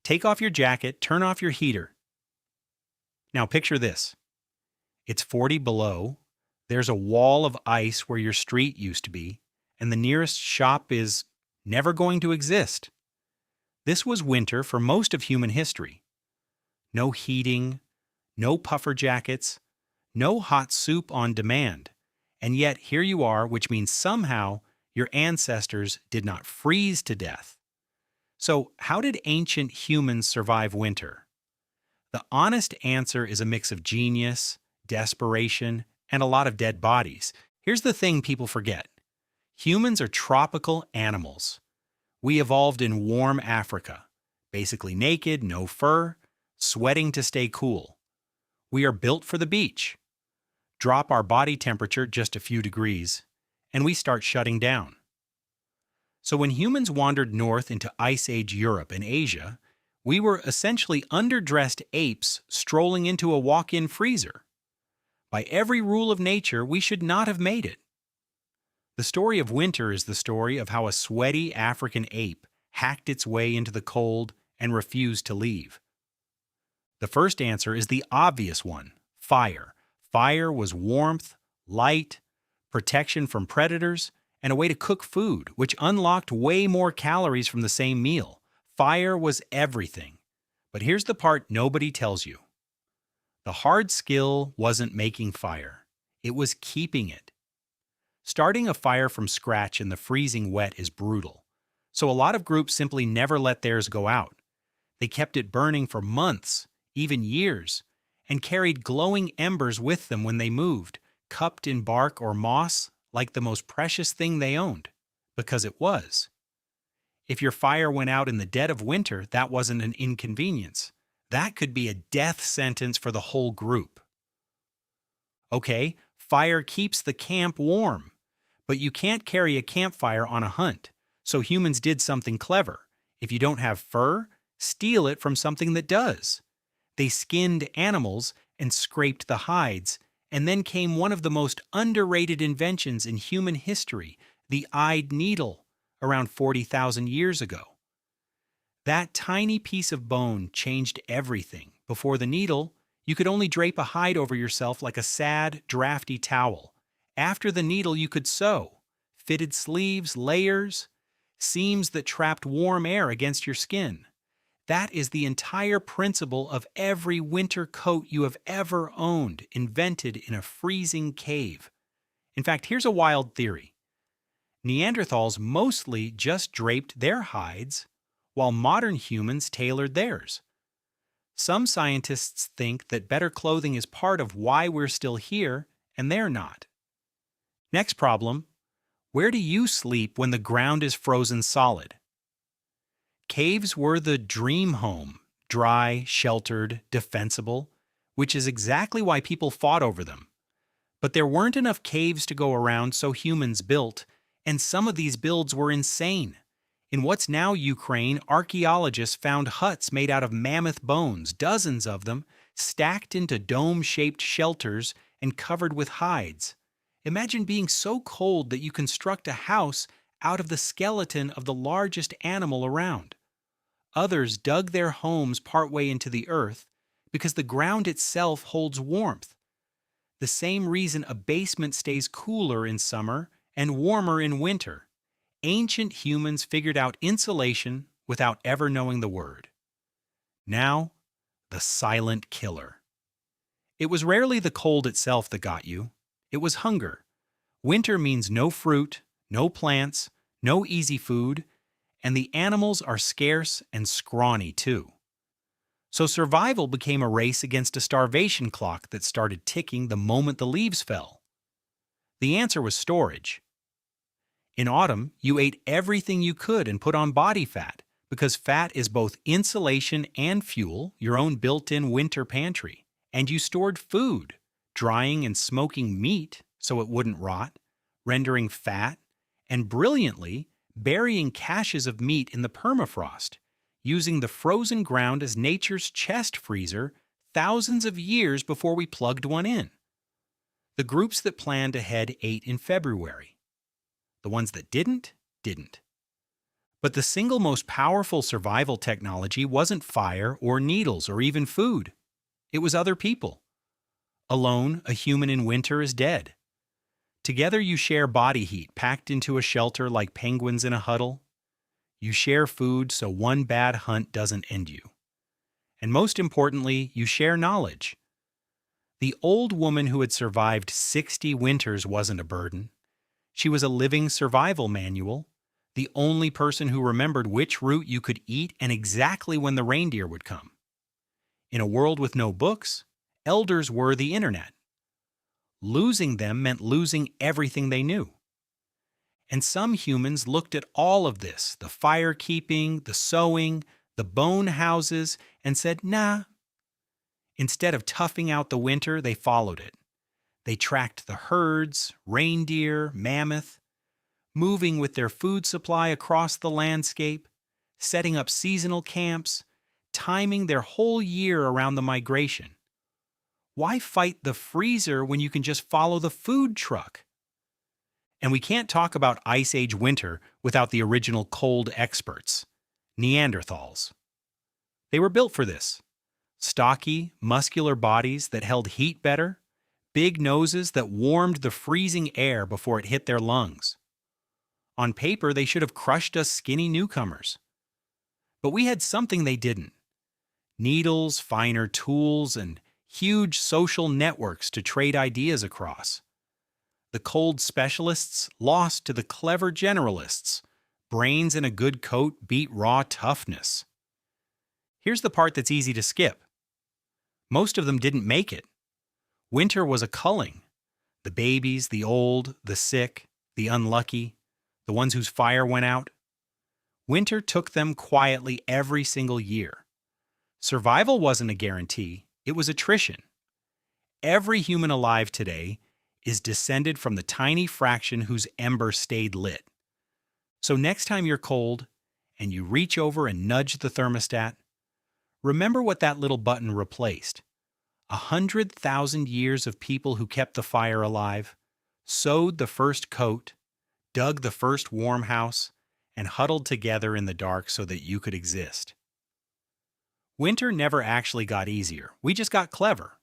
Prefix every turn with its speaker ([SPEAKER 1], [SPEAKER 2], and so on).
[SPEAKER 1] Take off your jacket, turn off your heater. Now picture this. It's 40 below, there's a wall of ice where your street used to be, and the nearest shop is never going to exist. This was winter for most of human history. No heating, no puffer jackets, no hot soup on demand. And yet here you are, which means somehow your ancestors did not freeze to death. So how did ancient humans survive winter? The honest answer is a mix of genius, desperation, and a lot of dead bodies. Here's the thing people forget. Humans are tropical animals. We evolved in warm Africa, basically naked, no fur, sweating to stay cool. We are built for the beach. Drop our body temperature just a few degrees, and we start shutting down. So when humans wandered north into Ice Age Europe and Asia, we were essentially underdressed apes strolling into a walk-in freezer. By every rule of nature, we should not have made it. The story of winter is the story of how a sweaty African ape hacked its way into the cold and refused to leave. The first answer is the obvious one: fire. Fire was warmth, light, protection from predators, and a way to cook food, which unlocked way more calories from the same meal. Fire was everything. But here's the part nobody tells you. The hard skill wasn't making fire. It was keeping it. Starting a fire from scratch in the freezing wet is brutal. So a lot of groups simply never let theirs go out. They kept it burning for months, even years, and carried glowing embers with them when they moved, cupped in bark or moss like the most precious thing they owned, because it was. If your fire went out in the dead of winter, that wasn't an inconvenience. That could be a death sentence for the whole group. Okay, fire keeps the camp warm, but you can't carry a campfire on a hunt, so humans did something clever. If you don't have fur, steal it from something that does. They skinned animals and scraped the hides, and then came one of the most underrated inventions in human history, the eyed needle, around 40,000 years ago. That tiny piece of bone changed everything. Before the needle, you could only drape a hide over yourself like a sad, drafty towel. After the needle, you could sew. Fitted sleeves, layers, seams that trapped warm air against your skin. That is the entire principle of every winter coat you have ever owned, invented in a freezing cave. In fact, here's a wild theory. Neanderthals mostly just draped their hides, while modern humans tailored theirs. Some scientists think that better clothing is part of why we're still here, and they're not. Next problem: where do you sleep when the ground is frozen solid? Caves were the dream home, dry, sheltered, defensible, which is exactly why people fought over them. But there weren't enough caves to go around, so humans built, and some of these builds were insane. In what's now Ukraine, archaeologists found huts made out of mammoth bones, dozens of them, stacked into dome-shaped shelters and covered with hides. Imagine being so cold that you construct a house out of the skeleton of the largest animal around. Others dug their homes partway into the earth because the ground itself holds warmth. The same reason a basement stays cooler in summer and warmer in winter. Ancient humans figured out insulation without ever knowing the word. Now, the silent killer. It was rarely the cold itself that got you. It was hunger. Winter means no fruit, no plants, no easy food, and the animals are scarce and scrawny too. So survival became a race against a starvation clock that started ticking the moment the leaves fell. The answer was storage. In autumn, you ate everything you could and put on body fat, because fat is both insulation and fuel, your own built-in winter pantry. And you stored food, drying and smoking meat so it wouldn't rot, rendering fat, and brilliantly burying caches of meat in the permafrost, using the frozen ground as nature's chest freezer thousands of years before we plugged one in. The groups that planned ahead ate in February. The ones that didn't. But the single most powerful survival technology wasn't fire or needles or even food. It was other people. Alone, a human in winter is dead. Together you share body heat packed into a shelter like penguins in a huddle. You share food so one bad hunt doesn't end you. And most importantly, you share knowledge. The old woman who had survived 60 winters wasn't a burden. She was a living survival manual, the only person who remembered which route you could eat and exactly when the reindeer would come. In a world with no books, elders were the internet. Losing them meant losing everything they knew. And some humans looked at all of this, the fire keeping, the sewing, the bone houses, and said, nah. Instead of toughing out the winter, they followed it. They tracked the herds, reindeer, mammoth, moving with their food supply across the landscape, setting up seasonal camps, timing their whole year around the migration. Why fight the freezer when you can just follow the food truck? And we can't talk about Ice Age winter without the original cold experts, Neanderthals. They were built for this. Stocky, muscular bodies that held heat better, big noses that warmed the freezing air before it hit their lungs. On paper, they should have crushed us skinny newcomers. But we had something they didn't. Needles, finer tools, and huge social networks to trade ideas across. The cold specialists lost to the clever generalists. Brains and a good coat beat raw toughness. Here's the part that's easy to skip. Most of them didn't make it. Winter was a culling. The babies, the old, the sick, the unlucky, the ones whose fire went out. Winter took them quietly every single year. Survival wasn't a guarantee, it was attrition. Every human alive today is descended from the tiny fraction whose ember stayed lit. So next time you're cold and you reach over and nudge the thermostat, remember what that little button replaced. 100,000 years of people who kept the fire alive, sewed the first coat, dug the first warm house, and huddled together in the dark so that you could exist. Winter never actually got easier. We just got clever.